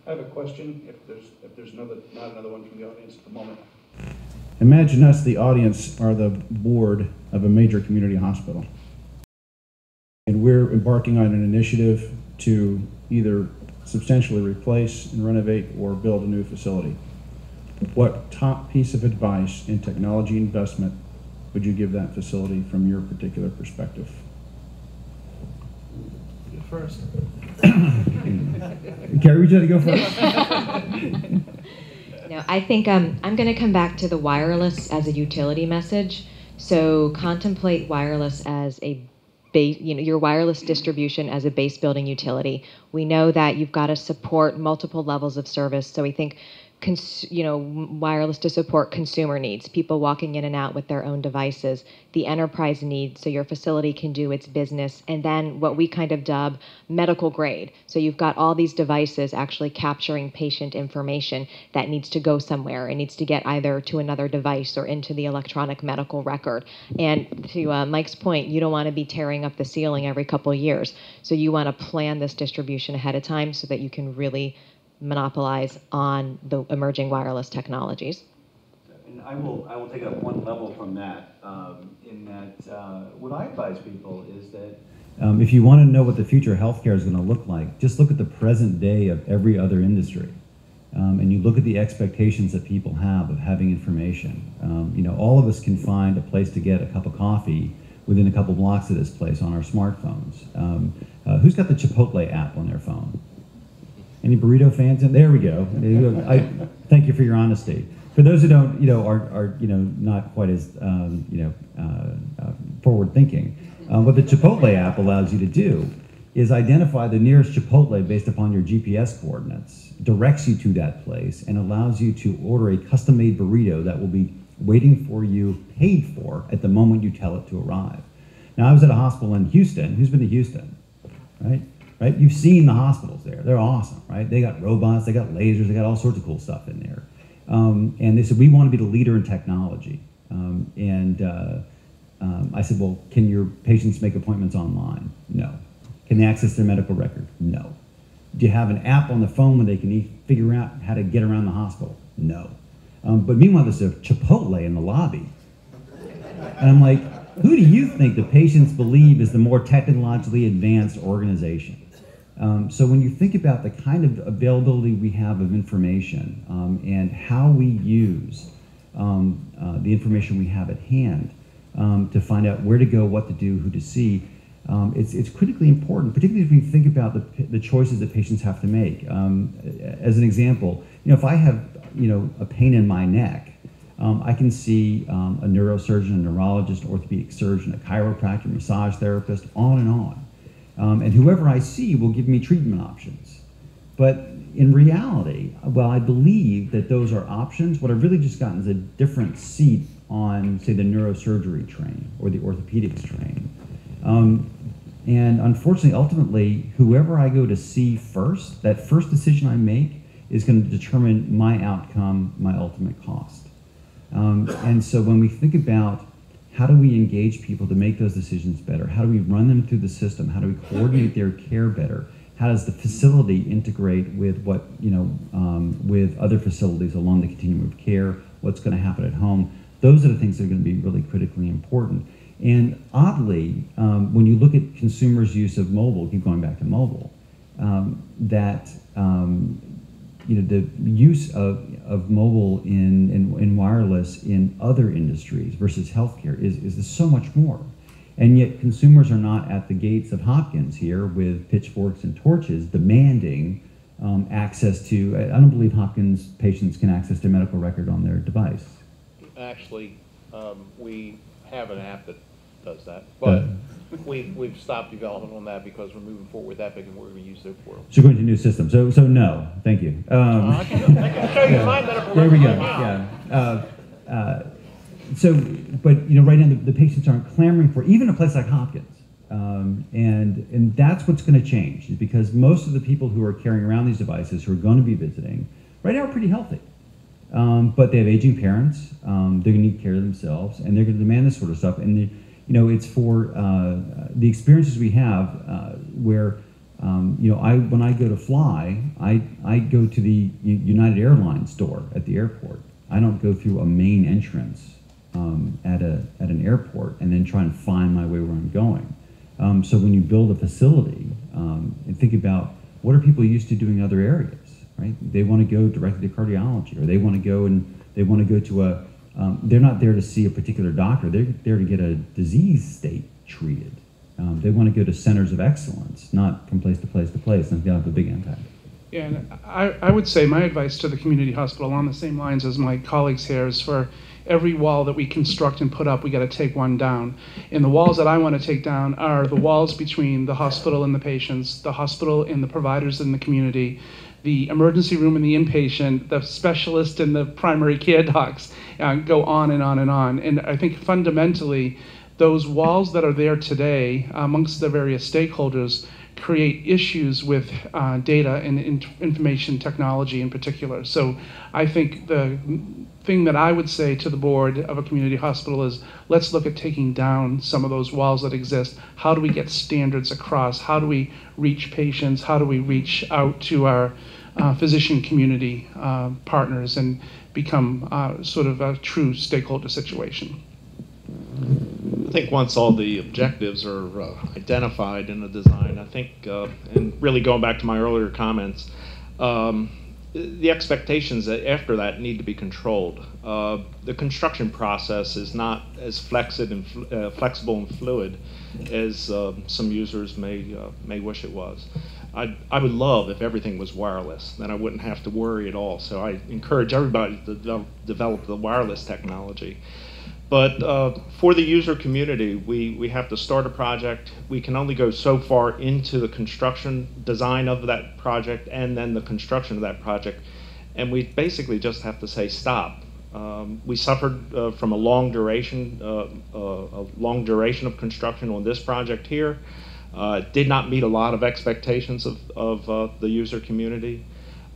I have a question, if there's not another one from the audience at the moment. Imagine us, the audience, are the board of a major community hospital. And we're embarking on an initiative to either substantially replace and renovate or build a new facility. What top piece of advice in technology investment would you give that facility from your particular perspective? You first. Carrie, would you like to go first? No, I think I'm going to come back to the wireless as a utility message. So contemplate wireless as a base, your wireless distribution as a base building utility. We know that you've got to support multiple levels of service. So we think wireless to support consumer needs, people walking in and out with their own devices, the enterprise needs, so your facility can do its business, and then what we kind of dub medical grade. So you've got all these devices actually capturing patient information that needs to go somewhere. It needs to get either to another device or into the electronic medical record. And to Mike's point, you don't want to be tearing up the ceiling every couple of years. So you want to plan this distribution ahead of time so that you can really monopolize on the emerging wireless technologies. And I will take it up one level from that, in that what I advise people is that if you want to know what the future of healthcare is going to look like, just look at the present day of every other industry. And you look at the expectations that people have of having information. All of us can find a place to get a cup of coffee within a couple blocks of this place on our smartphones. Who's got the Chipotle app on their phone? Any burrito fans? And there we go. I thank you for your honesty. For those who don't, are not quite as forward thinking, what the Chipotle app allows you to do is identify the nearest Chipotle based upon your GPS coordinates, directs you to that place, and allows you to order a custom-made burrito that will be waiting for you, paid for, at the moment you tell it to arrive. Now, I was at a hospital in Houston. Who's been to Houston? Right? You've seen the hospitals there. They're awesome, right? They got robots, they got lasers, they got all sorts of cool stuff in there. And they said, we want to be the leader in technology. I said, well, can your patients make appointments online? No. Can they access their medical record? No. Do you have an app on the phone where they can figure out how to get around the hospital? No. But meanwhile, there's a Chipotle in the lobby. And I'm like, who do you think the patients believe is the more technologically advanced organization? So when you think about the kind of availability we have of information and how we use the information we have at hand to find out where to go, what to do, who to see, it's critically important, particularly if we think about the choices that patients have to make. As an example, if I have a pain in my neck, I can see a neurosurgeon, a neurologist, orthopedic surgeon, a chiropractor, massage therapist, on and on. And whoever I see will give me treatment options. But in reality, while I believe that those are options, what I've really just gotten is a different seat on, say, the neurosurgery train or the orthopedics train. And unfortunately, ultimately, whoever I go to see first, that first decision I make is going to determine my outcome, my ultimate cost. And so when we think about how do we engage people to make those decisions better? How do we run them through the system? How do we coordinate their care better? How does the facility integrate with what, with other facilities along the continuum of care? What's going to happen at home? Those are the things that are going to be really critically important. And oddly, when you look at consumers' use of mobile, keep going back to mobile, the use of mobile in wireless in other industries versus healthcare is so much more. And yet consumers are not at the gates of Hopkins here with pitchforks and torches demanding access to, I don't believe Hopkins patients can access their medical record on their device. Actually, we have an app that does that, but we've stopped development on that because we're moving forward with Epic and we're going to use their portal. So going to a new system. So no, thank you. I can show you mine medical there we go. right now. Yeah. But right now the patients aren't clamoring for even a place like Hopkins, and that's what's going to change, is because most of the people who are carrying around these devices who are going to be visiting right now are pretty healthy. But they have aging parents, they're going to need care of themselves, and they're going to demand this sort of stuff. And it's for the experiences we have where When I go to fly, I go to the United Airlines store at the airport. I don't go through a main entrance at an airport and then try and find my way where I'm going. So when you build a facility, and think about what are people used to doing in other areas, right? They want to go directly to cardiology, or they want to go to a. They're not there to see a particular doctor. They're there to get a disease state treated. They want to go to centers of excellence, not from place to place to place, and they'll have a big impact. Yeah, and I would say my advice to the community hospital along the same lines as my colleagues here is for every wall that we construct and put up, we got to take one down. And the walls that I want to take down are the walls between the hospital and the patients, the hospital and the providers in the community, the emergency room and the inpatient, the specialist and the primary care docs, go on and on and on. And I think fundamentally, those walls that are there today amongst the various stakeholders create issues with data and information technology in particular. So I think the thing that I would say to the board of a community hospital is, let's look at taking down some of those walls that exist. How do we get standards across? How do we reach patients? How do we reach out to our physician community partners and become sort of a true stakeholder situation? I think once all the objectives are identified in the design, I think, and really going back to my earlier comments, the expectations that after that need to be controlled. The construction process is not as flexible and fluid as some users may wish it was. I would love if everything was wireless, then I wouldn't have to worry at all. So I encourage everybody to develop the wireless technology. But for the user community, we have to start a project. We can only go so far into the construction design of that project and then the construction of that project. And we basically just have to say stop. We suffered from a long duration of construction on this project here. Did not meet a lot of expectations of the user community.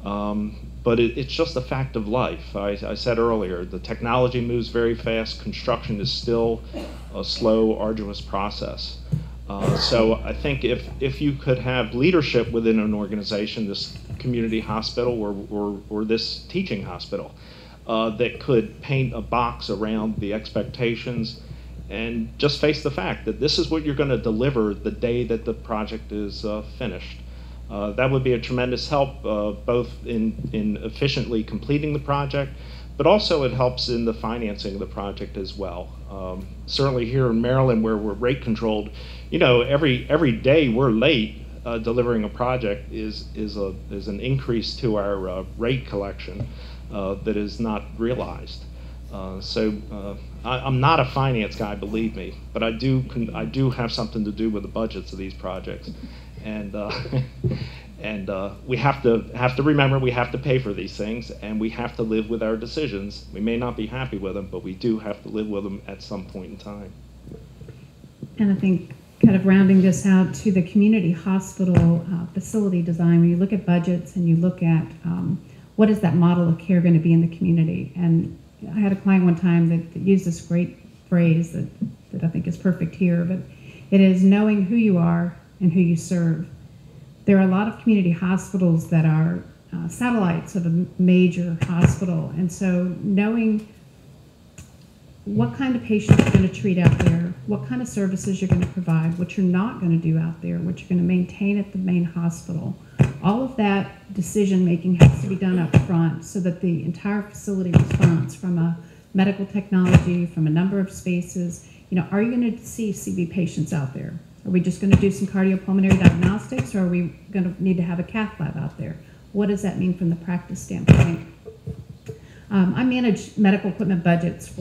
But it's just a fact of life. I said earlier, the technology moves very fast. Construction is still a slow, arduous process. So I think if you could have leadership within an organization, this community hospital or this teaching hospital, that could paint a box around the expectations and just face the fact that this is what you're going to deliver the day that the project is finished. That would be a tremendous help, both in efficiently completing the project, but also it helps in the financing of the project as well. Certainly here in Maryland, where we're rate controlled, every day we're late delivering a project is an increase to our rate collection that is not realized. I'm not a finance guy, believe me, but I do have something to do with the budgets of these projects. And we have to remember we have to pay for these things, and we have to live with our decisions. We may not be happy with them, but we do have to live with them at some point in time. And I think kind of rounding this out to the community hospital facility design, when you look at budgets and you look at what is that model of care going to be in the community. And I had a client one time that used this great phrase that I think is perfect here, but it is knowing who you are and who you serve. There are a lot of community hospitals that are satellites of a major hospital, and so knowing what kind of patients you're going to treat out there, what kind of services you're going to provide, what you're not going to do out there, what you're going to maintain at the main hospital, all of that decision making has to be done up front so that the entire facility response from a medical technology, from a number of spaces, are you going to see CV patients out there? Are we just going to do some cardiopulmonary diagnostics, or are we going to need to have a cath lab out there? What does that mean from the practice standpoint? I manage medical equipment budgets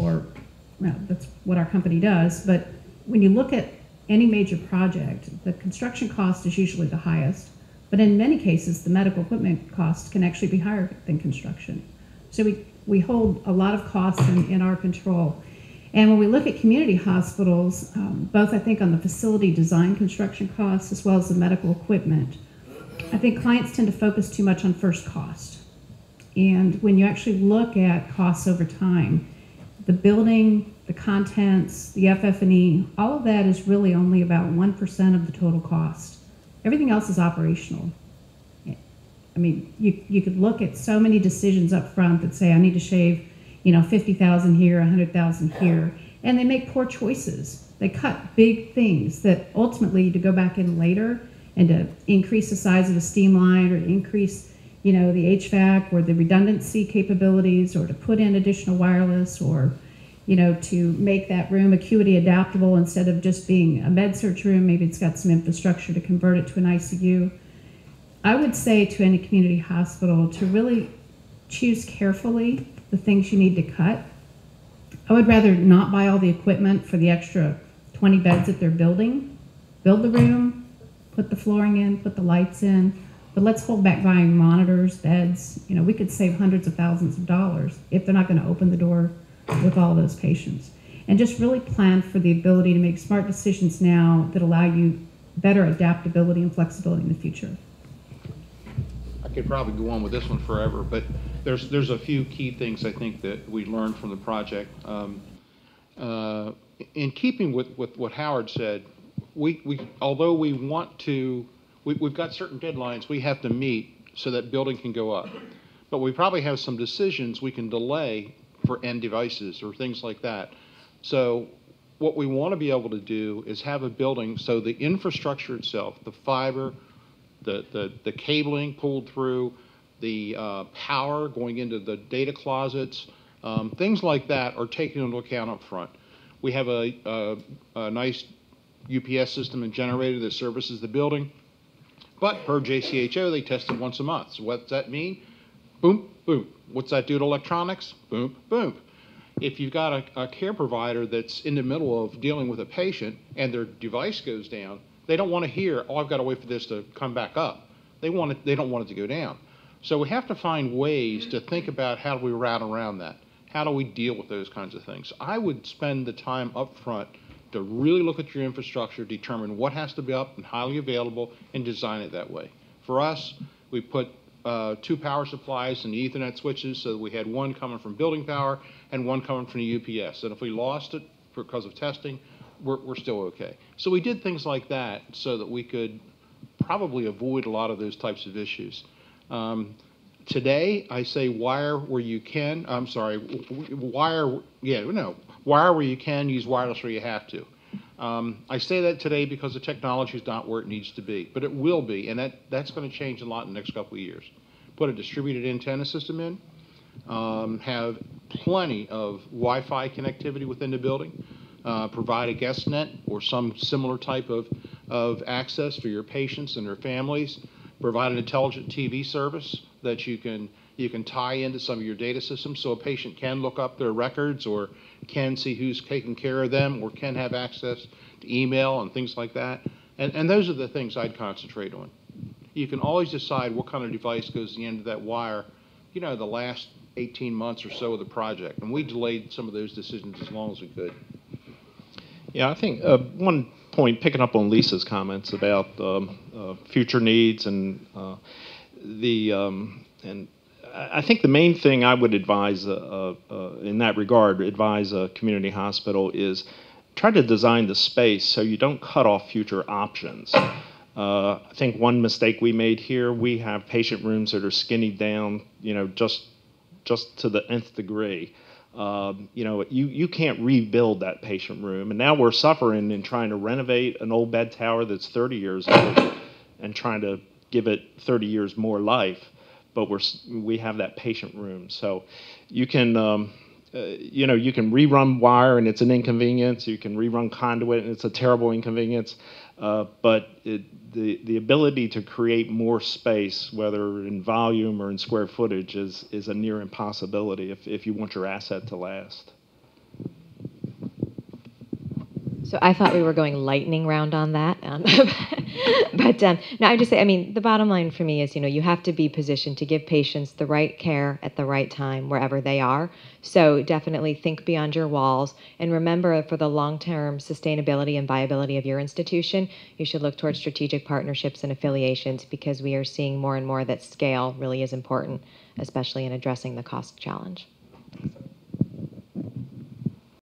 that's what our company does, but when you look at any major project, the construction cost is usually the highest, but in many cases, the medical equipment cost can actually be higher than construction. So we hold a lot of costs in our control. And when we look at community hospitals, both I think on the facility design construction costs as well as the medical equipment, I think clients tend to focus too much on first cost. And when you actually look at costs over time, the building, the contents, the FF&E, all of that is really only about 1% of the total cost. Everything else is operational. I mean, you could look at so many decisions up front that say, I need to shave, 50,000 here, 100,000 here, and they make poor choices. They cut big things that ultimately, to go back in later and to increase the size of the steam line, or increase, the HVAC or the redundancy capabilities, or to put in additional wireless, or to make that room acuity adaptable instead of just being a med-surg room. Maybe it's got some infrastructure to convert it to an ICU. I would say to any community hospital to really choose carefully the things you need to cut. I would rather not buy all the equipment for the extra 20 beds that they're building. Build the room, put the flooring in, put the lights in, but let's hold back buying monitors, beds. We could save hundreds of thousands of dollars if they're not going to open the door with all those patients. And just really plan for the ability to make smart decisions now that allow you better adaptability and flexibility in the future. I could probably go on with this one forever, but there's a few key things I think that we learned from the project. In keeping with what Howard said, although we want to, we've got certain deadlines we have to meet so that building can go up, but we probably have some decisions we can delay for end devices or things like that. So what we want to be able to do is have a building so the infrastructure itself, the fiber, the cabling pulled through, the power going into the data closets, things like that are taken into account up front. We have a nice UPS system and generator that services the building, but per JCHO, they test it once a month. So what does that mean? Boom, boom. What's that do to electronics? Boom, boom. If you've got a care provider that's in the middle of dealing with a patient and their device goes down, they don't want to hear, oh, I've got to wait for this to come back up. They don't want it to go down. So we have to find ways to think about how do we route around that? How do we deal with those kinds of things? I would spend the time up front to really look at your infrastructure, determine what has to be up and highly available, and design it that way. For us, we put 2 power supplies and Ethernet switches so that we had one coming from building power and one coming from the UPS. And if we lost it because of testing, we're still okay. So we did things like that so that we could probably avoid a lot of those types of issues. Today, I say wire where you can. I'm sorry, wire where you can, use wireless where you have to. I say that today because the technology is not where it needs to be, but it will be, and that's going to change a lot in the next couple of years. Put a distributed antenna system in, have plenty of Wi-Fi connectivity within the building, provide a guest net or some similar type of access for your patients and their families, provide an intelligent TV service that you can tie into some of your data systems so a patient can look up their records or can see who's taking care of them or can have access to email and things like that. And those are the things I'd concentrate on. You can always decide what kind of device goes to the end of that wire, the last 18 months or so of the project. And we delayed some of those decisions as long as we could. Yeah, I think one point, picking up on Lisa's comments about future needs and I think the main thing I would advise in that regard, advise a community hospital is try to design the space so you don't cut off future options. I think one mistake we made here, we have patient rooms that are skinnied down, just to the nth degree. You can't rebuild that patient room, and now we're suffering in trying to renovate an old bed tower that's 30 years old and trying to give it 30 years more life. But we have that patient room, so you can you can rerun wire and it's an inconvenience. You can rerun conduit and it's a terrible inconvenience. But the ability to create more space, whether in volume or in square footage, is a near impossibility if you want your asset to last. So I thought we were going lightning round on that. But no, I just say, the bottom line for me is, you have to be positioned to give patients the right care at the right time, wherever they are. So definitely think beyond your walls. And remember, for the long-term sustainability and viability of your institution, you should look towards strategic partnerships and affiliations, because we are seeing more and more that scale really is important, especially in addressing the cost challenge.